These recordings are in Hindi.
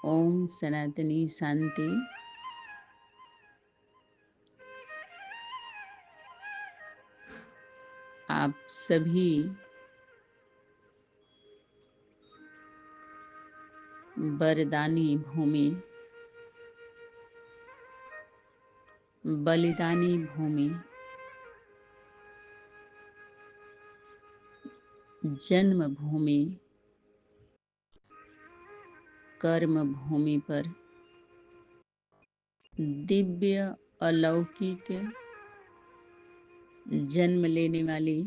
ओम सनातनी शांति। आप सभी वरदानी भूमि, बलिदानी भूमि, जन्म भूमि, कर्म भूमि पर दिव्य अलौकिक जन्म लेने वाली,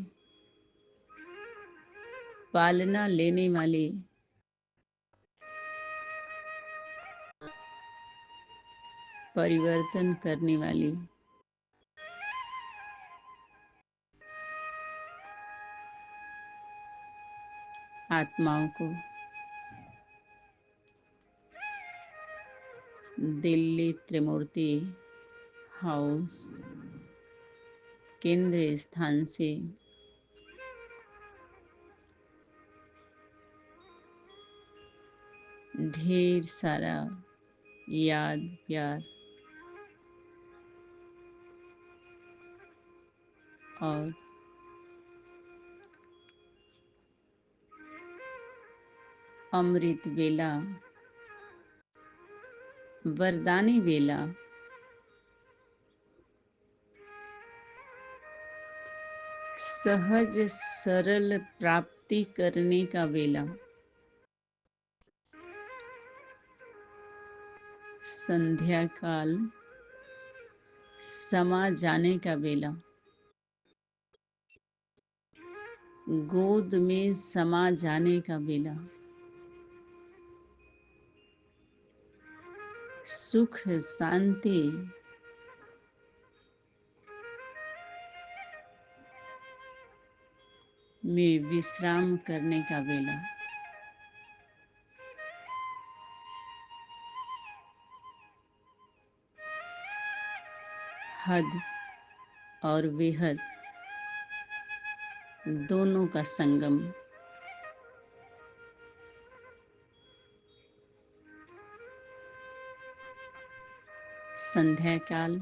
पालना लेने वाली, परिवर्तन करने वाली आत्माओं को दिल्ली त्रिमूर्ति हाउस केंद्र स्थान से ढेर सारा याद प्यार और अमृत वेला, वरदानी वेला, सहज सरल प्राप्ति करने का वेला, संध्या काल समा जाने का वेला, गोद में समा जाने का वेला, सुख शांति में विश्राम करने का वेला, हद और बेहद दोनों का संगम, संध्या काल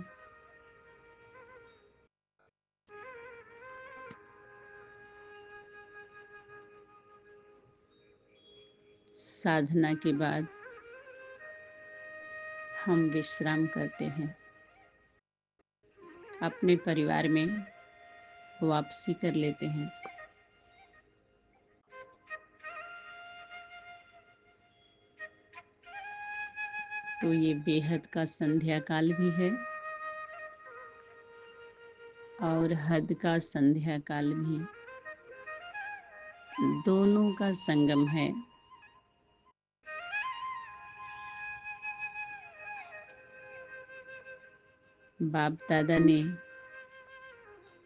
साधना के बाद हम विश्राम करते हैं, अपने परिवार में वापसी कर लेते हैं। तो ये बेहद का संध्या काल भी है और हद का संध्या काल भी, दोनों का संगम है। बाप दादा ने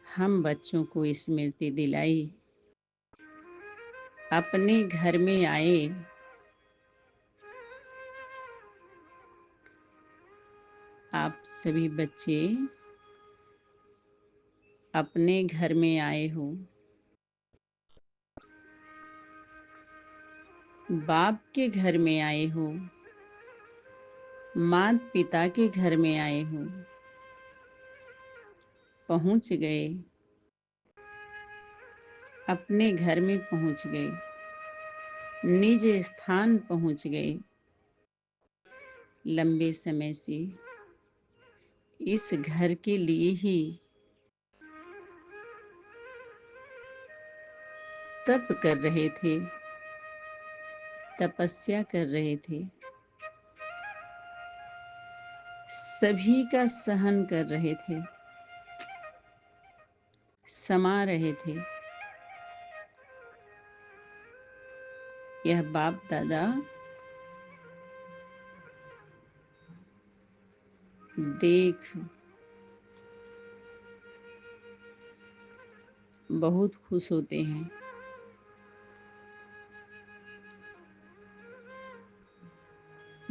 हम बच्चों को स्मृति दिलाई, अपने घर में आए, आप सभी बच्चे अपने घर में आए हो, बाप के घर में आए हो, माता पिता के घर में आए हो, पहुंच गए, अपने घर में पहुंच गए, निज स्थान पहुंच गए। लंबे समय से इस घर के लिए ही तप कर रहे थे, तपस्या कर रहे थे, सभी का सहन कर रहे थे, समा रहे थे। यह बाप दादा देख बहुत खुश होते हैं।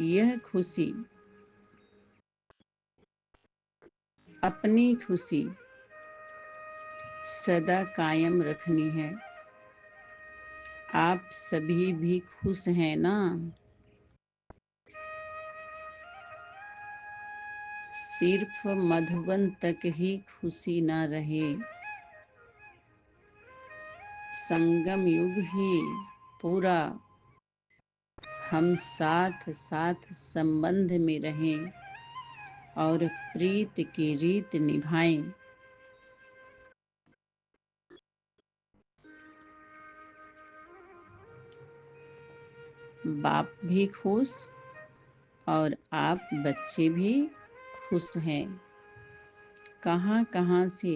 यह खुशी, अपनी खुशी सदा कायम रखनी है। आप सभी भी खुश हैं ना? सिर्फ मधुबन तक ही खुशी ना रहे, संगम युग ही पूरा हम साथ साथ संबंध में रहें और प्रीत की रीत निभाएं। बाप भी खुश और आप बच्चे भी खुश हैं। कहाँ कहाँ से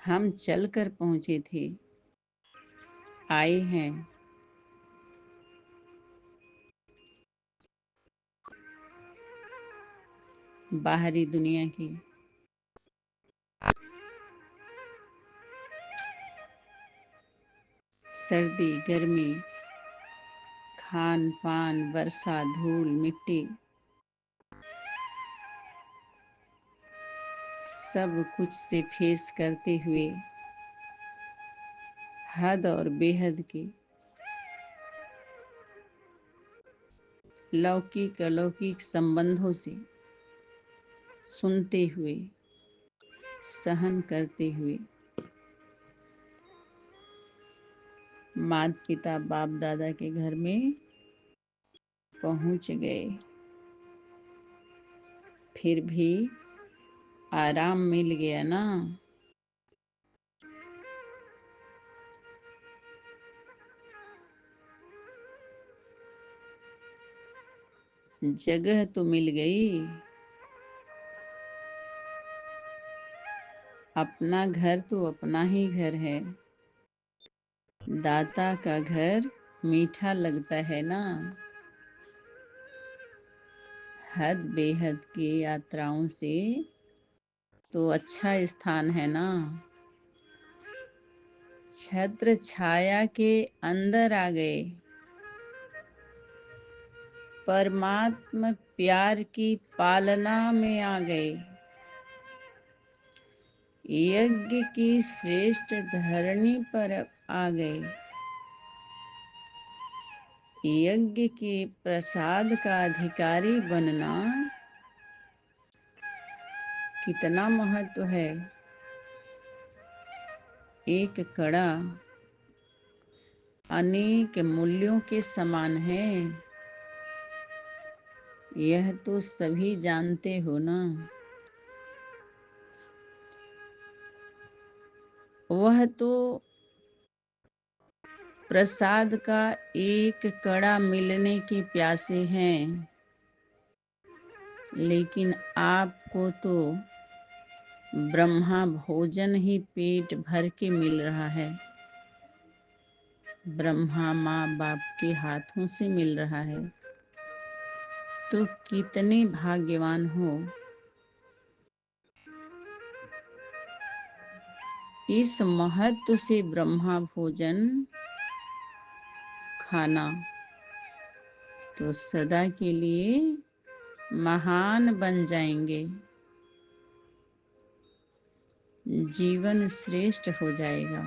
हम चलकर पहुँचे थे, आए हैं बाहरी दुनिया की। सर्दी गर्मी, खान पान, वर्षा धूल मिट्टी, सब कुछ से फेस करते हुए हद और बेहद की लौकिक अलौकिक संबंधों से सुनते हुए, सहन करते हुए माता पिता बाप दादा के घर में पहुंच गए। फिर भी आराम मिल गया ना। जगह तो मिल गई, अपना घर तो अपना ही घर है। दाता का घर मीठा लगता है ना। हद बेहद की यात्राओं से तो अच्छा स्थान है ना। छत्र छाया के अंदर आ गए, परमात्मा प्यार की पालना में आ गए। यज्ञ की श्रेष्ठ धरणी पर आ गए। यज्ञ के प्रसाद का अधिकारी बनना कितना महत्व है। एक कड़ा अनेक मूल्यों के समान है, यह तो सभी जानते हो ना। वह तो प्रसाद का एक कड़ा मिलने के प्यासे हैं, लेकिन आपको तो ब्रह्मा भोजन ही पेट भर के मिल रहा है। ब्रह्मा माँ बाप के हाथों से मिल रहा है, तो कितने भाग्यवान हो। इस महत्व से ब्रह्मा भोजन खाना तो सदा के लिए महान बन जाएंगे, जीवन श्रेष्ठ हो जाएगा।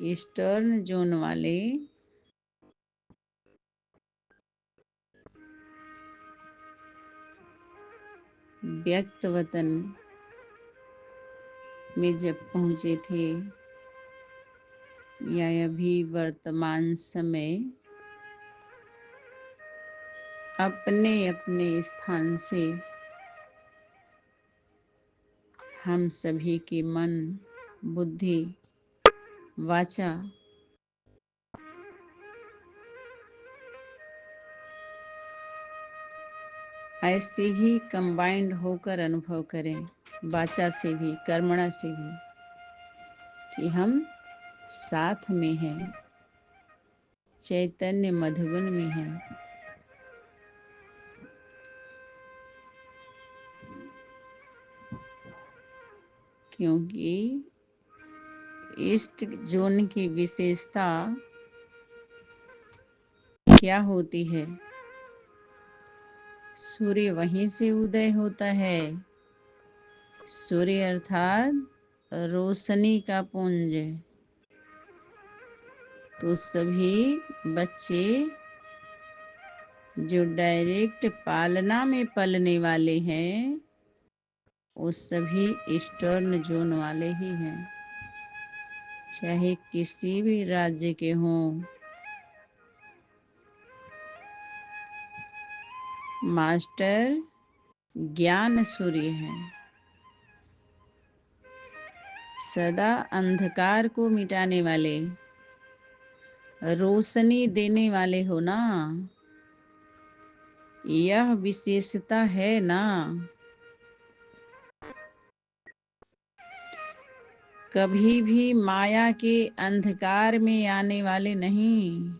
ईस्टर्न जोन वाले व्यक्त वतन में जब पहुंचे थे, या अभी वर्तमान समय अपने अपने स्थान से हम सभी के मन बुद्धि वाचा ऐसे ही कंबाइंड होकर अनुभव करें, वाचा से भी कर्मणा से भी, कि हम साथ में हैं, चैतन्य मधुबन में हैं। क्योंकि ईस्ट जोन की विशेषता क्या होती है? सूर्य वहीं से उदय होता है। सूर्य अर्थात रोशनी का पुंज। तो सभी बच्चे जो डायरेक्ट पालना में पलने वाले हैं वो सभी ईस्टर्न जोन वाले ही हैं, चाहे किसी भी राज्य के हों। मास्टर ज्ञान सूर्य है, सदा अंधकार को मिटाने वाले, रोशनी देने वाले हो ना, यह विशेषता है ना। कभी भी माया के अंधकार में आने वाले नहीं,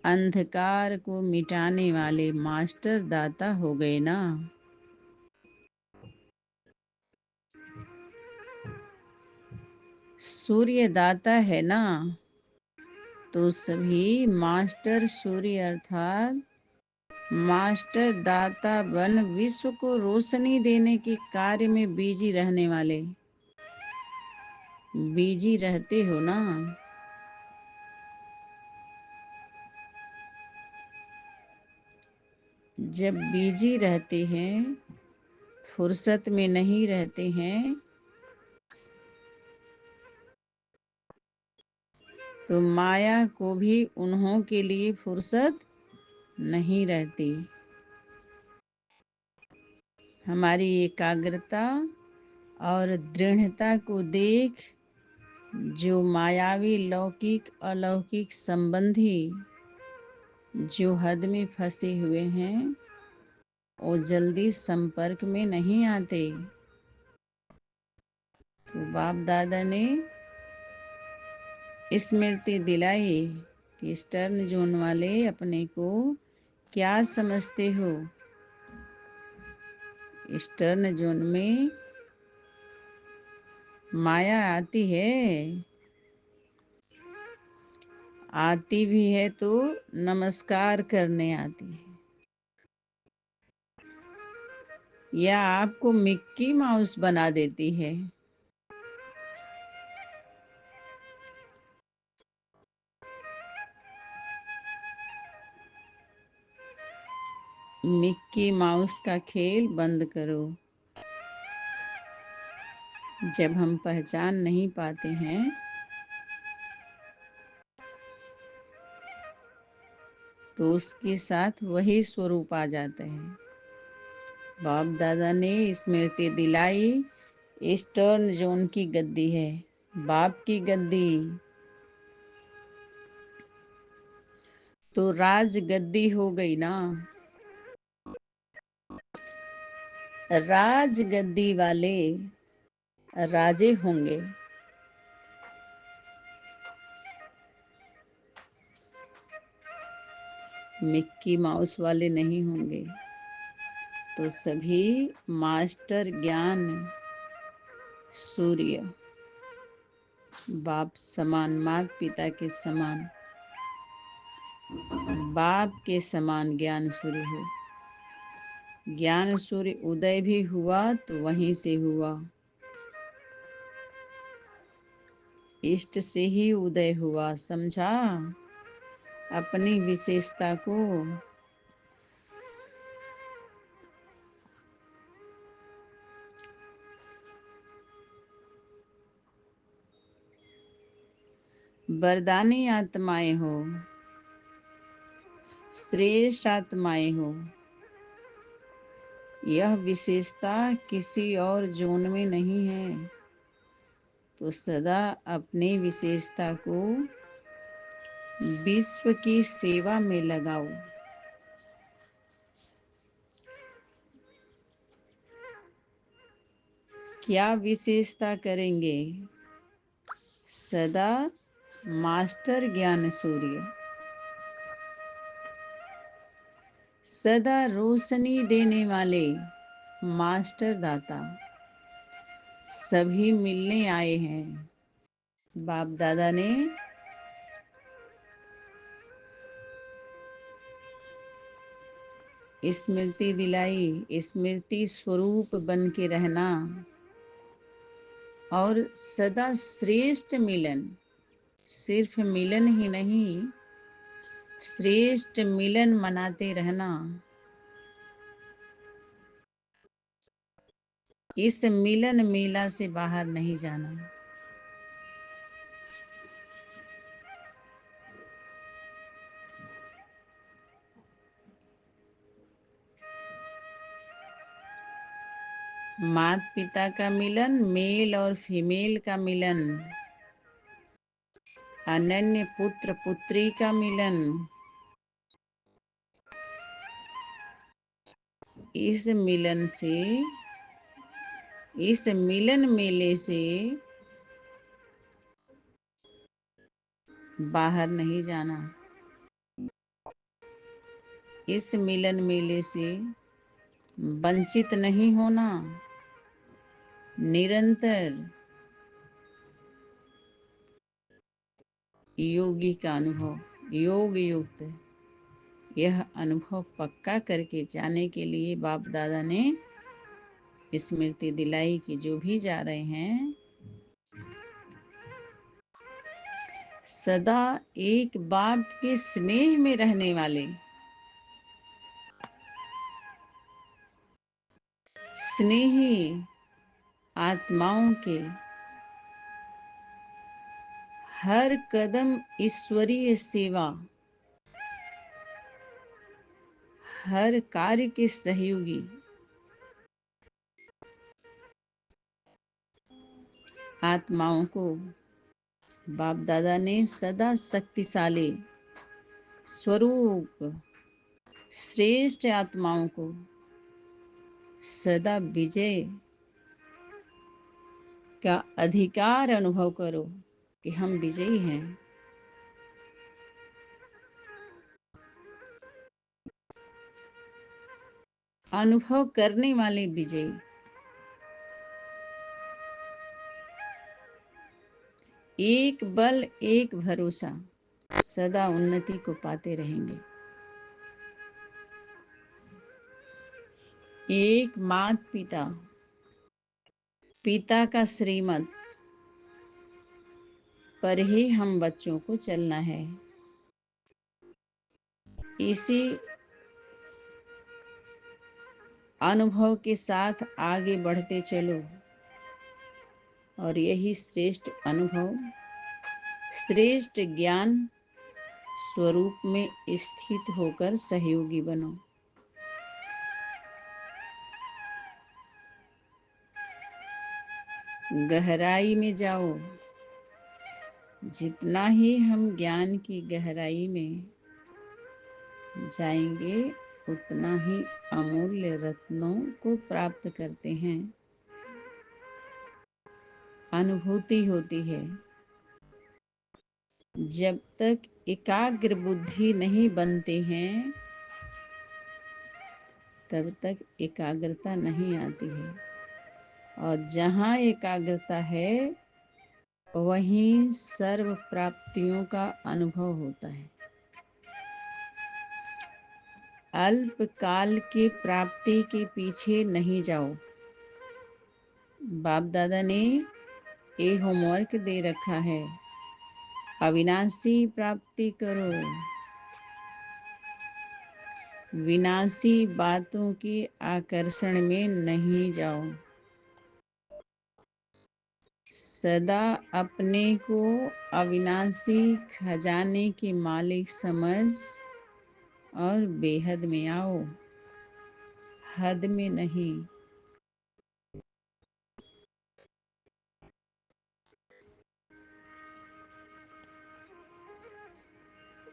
अंधकार को मिटाने वाले मास्टर दाता हो गए ना। सूर्य दाता है ना, तो सभी मास्टर सूर्य अर्थात मास्टर दाता बन विश्व को रोशनी देने के कार्य में बिजी रहने वाले, बिजी रहते हो ना। जब बिजी रहते हैं, फुर्सत में नहीं रहते हैं, तो माया को भी उन्हों के लिए फुर्सत नहीं रहती। हमारी एकाग्रता और दृढ़ता को देख जो मायावी लौकिक अलौकिक संबंधी जो हद में फंसे हुए हैं वो जल्दी संपर्क में नहीं आते। तो बाप दादा ने स्मृति दिलाई कि ईस्टर्न जोन वाले अपने को क्या समझते हो। ईस्टर्न जोन में माया आती है, आती भी है तो नमस्कार करने आती है, या आपको मिक्की माउस बना देती है। मिक्की माउस का खेल बंद करो। जब हम पहचान नहीं पाते हैं तो उसके साथ वही स्वरूप आ जाता है। बाप दादा ने स्मृति दिलाई ईस्टर्न जोन की गद्दी है, बाप की गद्दी। तो राज गद्दी हो गई ना। राज गद्दी वाले राजे होंगे, मिक्की माउस वाले नहीं होंगे। तो सभी मास्टर ज्ञान सूर्य बाप समान, माता पिता के समान, बाप के समान ज्ञान सूर्य हो। ज्ञान सूर्य उदय भी हुआ तो वहीं से हुआ, इष्ट से ही उदय हुआ। समझा अपनी विशेषता को। वरदानी आत्माएं हो, श्रेष्ठ आत्माएं हो, यह विशेषता किसी और जोन में नहीं है। तो सदा अपनी विशेषता को विश्व की सेवा में लगाओ। क्या विशेषता करेंगे? सदा मास्टर ज्ञान सूर्य, सदा रोशनी देने वाले मास्टर दाता सभी मिलने आए हैं। बाप दादा ने स्मृति दिलाई, स्मृति स्वरूप बन के रहना और सदा श्रेष्ठ मिलन, सिर्फ मिलन ही नहीं, श्रेष्ठ मिलन मनाते रहना। इस मिलन मेला से बाहर नहीं जाना। माता पिता का मिलन, मेल और फीमेल का मिलन, अनन्य पुत्र पुत्री का मिलन, इस मिलन मेले से बाहर नहीं जाना। इस मिलन मेले से वंचित नहीं होना। निरंतर योगी का अनुभव, योग युक्त यह अनुभव पक्का करके जाने के लिए बाप दादा ने स्मृति दिलाई कि जो भी जा रहे हैं सदा एक बाप के स्नेह में रहने वाले, स्नेही आत्माओं के हर कदम ईश्वरीय सेवा, हर कार्य के सहयोगी आत्माओं को बाप दादा ने सदा शक्तिशाली स्वरूप, श्रेष्ठ आत्माओं को सदा विजय का अधिकार अनुभव करो कि हम विजयी हैं। अनुभव करने वाले विजयी, एक बल एक भरोसा, सदा उन्नति को पाते रहेंगे। एक मात पिता, पिता का श्रीमत पर ही हम बच्चों को चलना है। इसी अनुभव के साथ आगे बढ़ते चलो और यही श्रेष्ठ अनुभव, श्रेष्ठ ज्ञान स्वरूप में स्थित होकर सहयोगी बनो। गहराई में जाओ। जितना ही हम ज्ञान की गहराई में जाएंगे उतना ही अमूल्य रत्नों को प्राप्त करते हैं। अनुभूति होती है। जब तक एकाग्र बुद्धि नहीं बनते हैं तब तक एकाग्रता नहीं आती है, और जहाँ एकाग्रता है वहीं सर्व प्राप्तियों का अनुभव होता है। अल्प काल की प्राप्ति के पीछे नहीं जाओ। बाप दादा ने ये होमवर्क दे रखा है, अविनाशी प्राप्ति करो। विनाशी बातों के आकर्षण में नहीं जाओ। सदा अपने को अविनाशी खजाने के मालिक समझ और बेहद में आओ, हद में नहीं।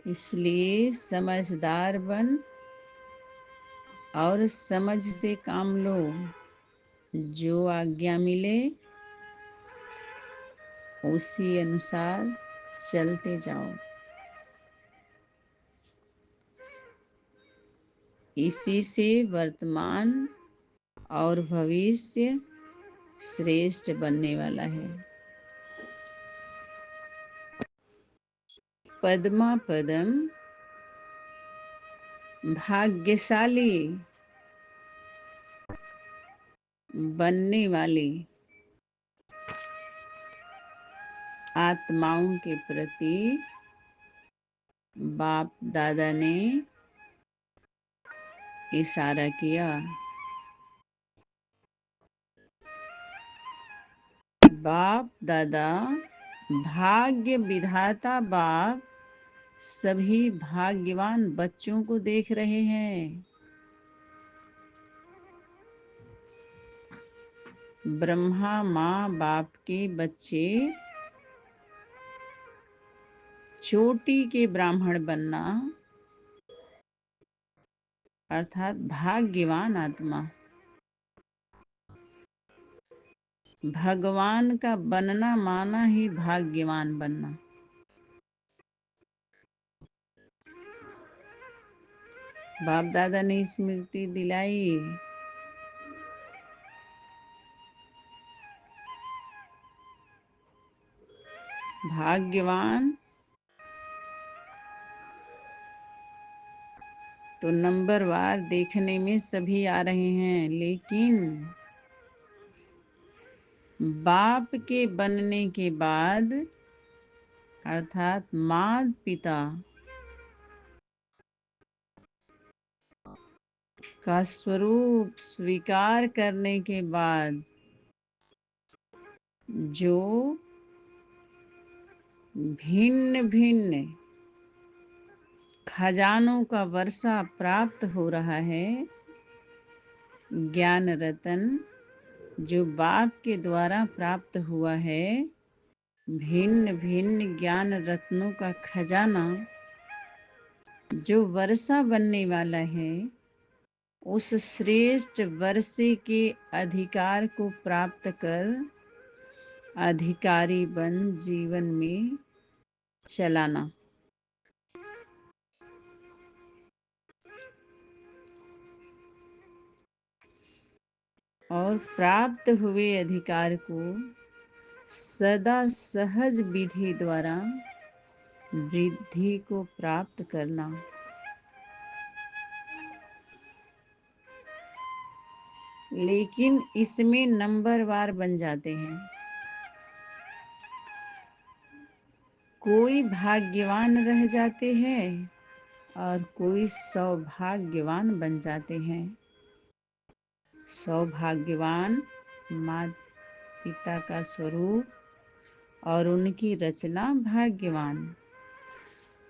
इसलिए समझदार बन और समझ से काम लो। जो आज्ञा मिले उसी अनुसार चलते जाओ। इसी से वर्तमान और भविष्य श्रेष्ठ बनने वाला है। पद्मा पदम भाग्यशाली बनने वाली आत्माओं के प्रति बाप दादा ने इशारा किया। बाप दादा भाग्य विधाता बाप सभी भाग्यवान बच्चों को देख रहे हैं। ब्रह्मा माँ बाप के बच्चे चोटी के ब्राह्मण बनना अर्थात भाग्यवान आत्मा, भगवान का बनना माना ही भाग्यवान बनना। बाप दादा ने स्मृति दिलाई। भाग्यवान तो नंबरवार देखने में सभी आ रहे हैं, लेकिन बाप के बनने के बाद अर्थात माता पिता का स्वरूप स्वीकार करने के बाद जो भिन्न भिन्न खजानों का वर्षा प्राप्त हो रहा है, ज्ञान रतन जो बाप के द्वारा प्राप्त हुआ है, भिन्न भिन्न ज्ञान रत्नों का खजाना जो वर्षा बनने वाला है, उस श्रेष्ठ वर्षे के अधिकार को प्राप्त कर अधिकारी बन जीवन में चलाना। और प्राप्त हुए अधिकार को सदा सहज विधि द्वारा वृद्धि को प्राप्त करना। लेकिन इसमें नंबरवार बन जाते हैं। कोई भाग्यवान रह जाते हैं और कोई सौभाग्यवान बन जाते हैं। सौभाग्यवान माता पिता का स्वरूप और उनकी रचना भाग्यवान,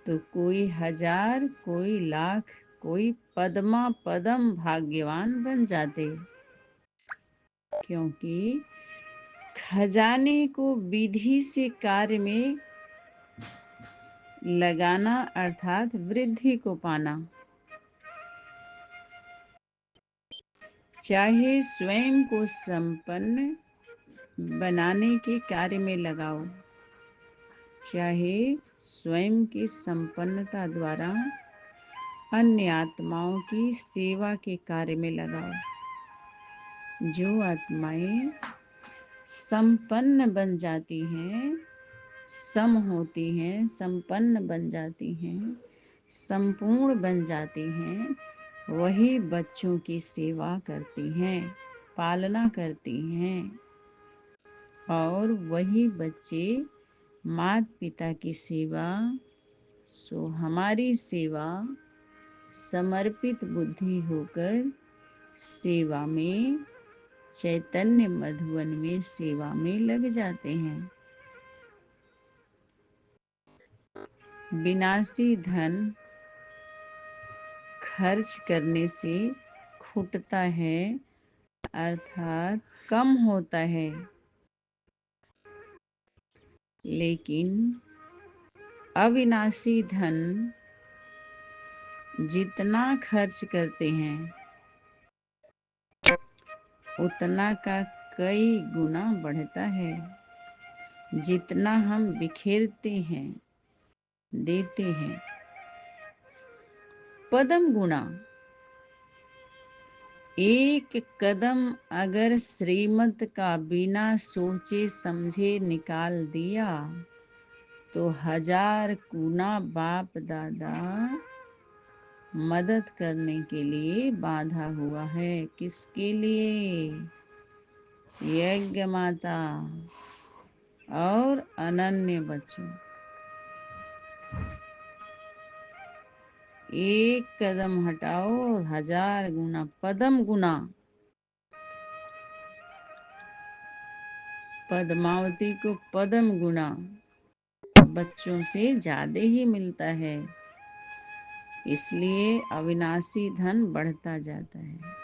तो कोई हजार, कोई लाख, कोई पद्मा पदम भाग्यवान बन जाते, क्योंकि खजाने को विधि से कार्य में लगाना अर्थात वृद्धि को पाना। चाहे स्वयं को संपन्न बनाने के कार्य में लगाओ, चाहे स्वयं की संपन्नता द्वारा अन्य आत्माओं की सेवा के कार्य में लगाओ। जो आत्माएं संपन्न बन जाती हैं, सम होती हैं, संपन्न बन जाती हैं, संपूर्ण बन जाती हैं, वही बच्चों की सेवा करती हैं, पालना करती हैं, और वही बच्चे माता पिता की सेवा, सो हमारी सेवा समर्पित बुद्धि होकर सेवा में, चैतन्य मधुवन में सेवा में लग जाते हैं। विनाशी धन खर्च करने से खुटता है अर्थात कम होता है, लेकिन अविनाशी धन जितना खर्च करते हैं उतना का कई गुना बढ़ता है। जितना हम बिखेरते हैं, देते हैं, पदम गुना। एक कदम अगर श्रीमत का बिना सोचे समझे निकाल दिया तो हजार गुना बाप दादा मदद करने के लिए बांधा हुआ है। किसके लिए? यज्ञ माता। और अनन्य बच्चों। एक कदम हटाओ, 1000 गुना, पदम गुना। पद्मावती को पदम गुना बच्चों से ज्यादा ही मिलता है, इसलिए अविनाशी धन बढ़ता जाता है।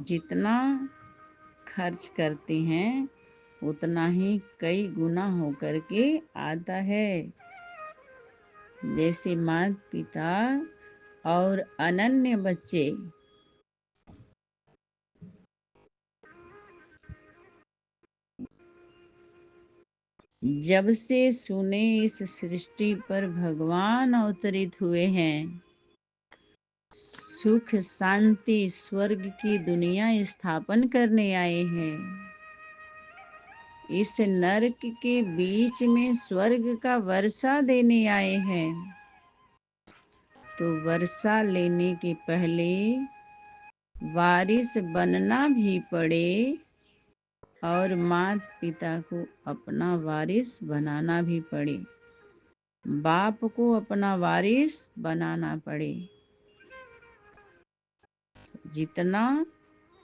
जितना खर्च करते हैं उतना ही कई गुना होकर के आता है। जैसे माता पिता और अनन्य बच्चे जब से सुने इस सृष्टि पर भगवान अवतरित हुए हैं, सुख शांति स्वर्ग की दुनिया स्थापन करने आए हैं। इस नरक के बीच में स्वर्ग का वर्षा देने आए हैं। तो वर्षा लेने के पहले वारिस बनना भी पड़े और माता पिता को अपना वारिस बनाना भी पड़े, बाप को अपना वारिस बनाना पड़े। जितना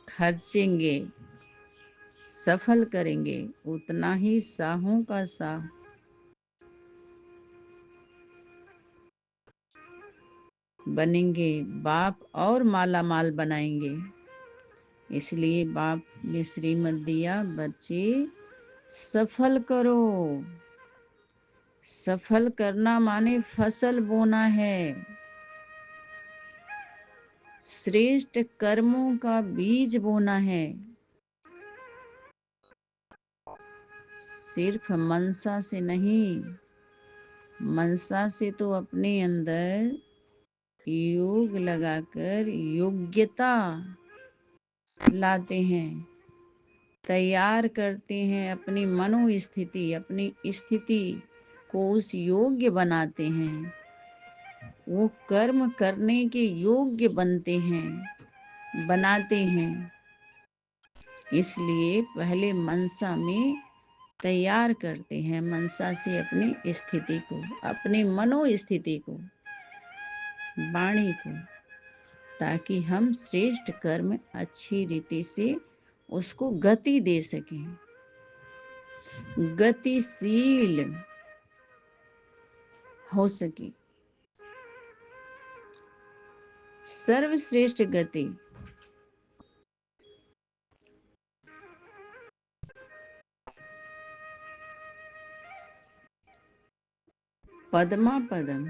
खर्चेंगे सफल करेंगे उतना ही साहों का साह बनेंगे, बाप और माला माल बनाएंगे। इसलिए बाप ने श्रीमत दिया, बच्चे सफल करो। सफल करना माने फसल बोना है, श्रेष्ठ कर्मों का बीज बोना है। सिर्फ मनसा से नहीं, मनसा से तो अपने अंदर योग लगाकर योग्यता लाते हैं, तैयार करते हैं, अपनी मनोस्थिति, अपनी स्थिति को उस योग्य बनाते हैं, वो कर्म करने के योग्य बनते हैं, बनाते हैं। इसलिए पहले मनसा में तैयार करते हैं, मनसा से अपनी स्थिति को, अपनी मनोस्थिति को, वाणी को, ताकि हम श्रेष्ठ कर्म अच्छी रीति से उसको गति दे सकें, गतिशील हो सके। सर्वश्रेष्ठ गति पद्मा पदम,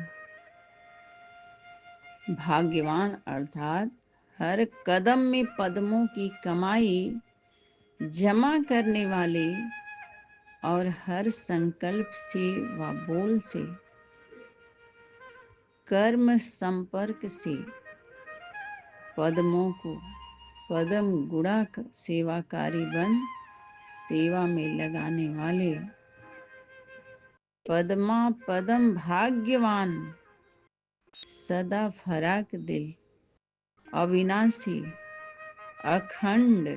भाग्यवान अर्थात हर कदम में पद्मों की कमाई जमा करने वाले और हर संकल्प से व बोल से, कर्म संपर्क से पद्मों को पदम गुणा सेवाकारी बन सेवा में लगाने वाले पद्मा पदम भाग्यवान, सदा फराक दिल, अविनाशी, अखंड,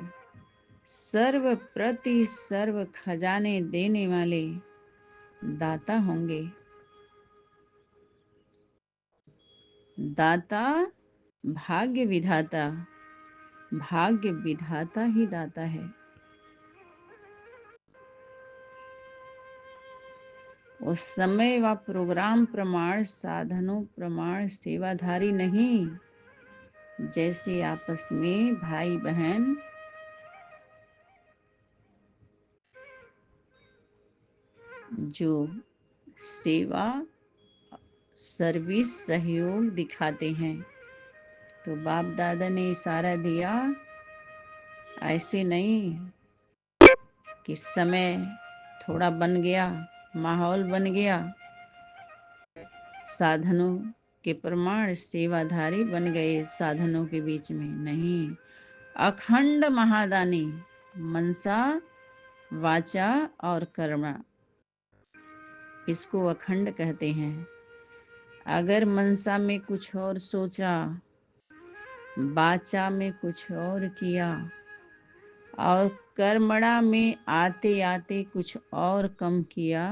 सर्व प्रति सर्व खजाने देने वाले दाता होंगे। दाता भाग्य विधाता, भाग्य विधाता ही दाता है। उस समय व प्रोग्राम प्रमाण, साधनों प्रमाण सेवाधारी नहीं। जैसे आपस में भाई बहन जो सेवा सर्विस सहयोग दिखाते हैं, तो बाप दादा ने इशारा दिया, ऐसे नहीं कि समय थोड़ा बन गया, माहौल बन गया, साधनों के प्रमाण सेवाधारी बन गए साधनों के बीच में, नहीं। अखंड महादानी, मनसा वाचा और कर्म, इसको अखंड कहते हैं। अगर मनसा में कुछ और सोचा, बाचा में कुछ और किया और कर्मणा में आते आते कुछ और कम किया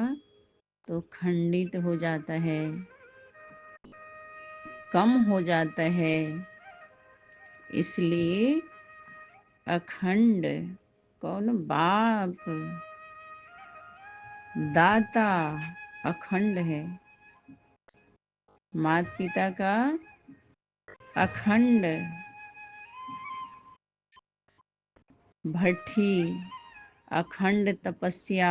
तो खंडित हो जाता है, कम हो जाता है। इसलिए अखंड कौन? बाप दाता अखंड है। माता पिता का अखंड, भट्ठी अखंड तपस्या,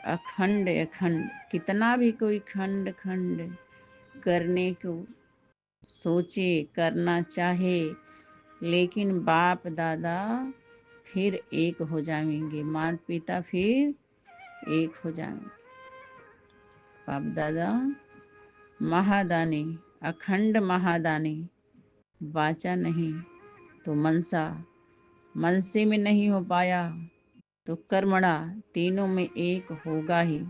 अखंड अखंड। कितना भी कोई खंड खंड करने को सोचे, करना चाहे, लेकिन बाप दादा फिर एक हो जाएंगे, माता पिता फिर एक हो जाएंगे। बाप दादा महादानी, अखंड महादानी, वाचा नहीं तो मनसा, मनसे में नहीं हो पाया तो कर्मणा, तीनों में एक होगा ही।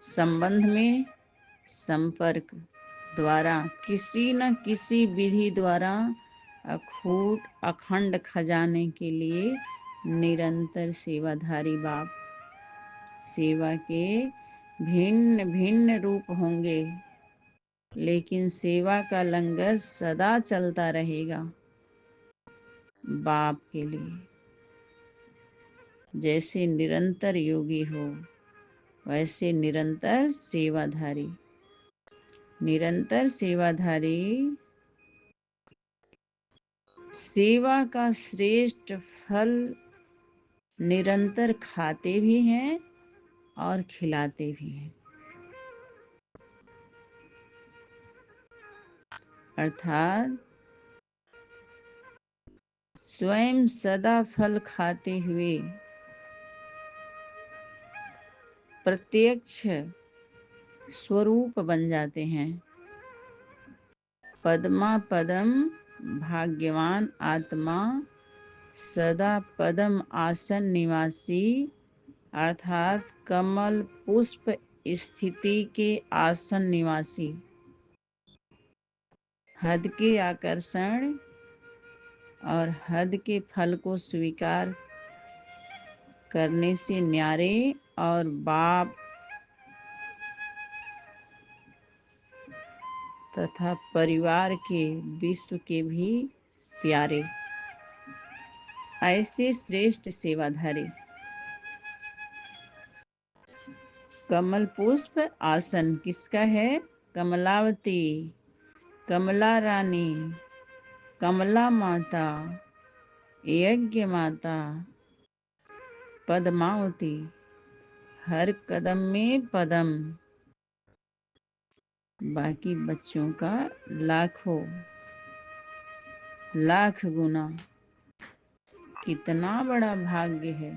संबंध में संपर्क द्वारा किसी न किसी विधि द्वारा अखूट अखंड खजाने के लिए निरंतर सेवाधारी बाप। सेवा के भिन्न भिन्न रूप होंगे, लेकिन सेवा का लंगर सदा चलता रहेगा बाप के लिए। जैसे निरंतर योगी हो, वैसे निरंतर सेवाधारी। निरंतर सेवाधारी सेवा का श्रेष्ठ फल निरंतर खाते भी हैं और खिलाते भी हैं। अर्थात स्वयं सदा फल खाते हुए प्रत्यक्ष स्वरूप बन जाते हैं। पद्मा पदम भाग्यवान आत्मा सदा पदम आसन निवासी, अर्थात कमल पुष्प स्थिति के आसन निवासी। हद के आकर्षण और हद के फल को स्वीकार करने से न्यारे और बाप तथा परिवार के विश्व के भी प्यारे, ऐसे श्रेष्ठ सेवाधारी। कमल पुष्प आसन किसका है? कमलावती, कमला रानी, कमला माता, यज्ञ माता, पद्मावती। हर कदम में पदम, बाकी बच्चों का लाखों लाख गुना। कितना बड़ा भाग्य है।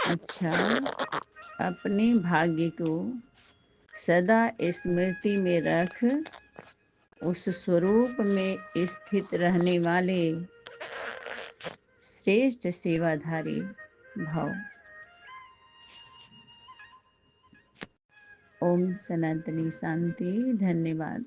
अच्छा, अपने भाग्य को सदा स्मृति में रख उस स्वरूप में स्थित रहने वाले श्रेष्ठ सेवाधारी भव। ओम सनातनी शांति। धन्यवाद।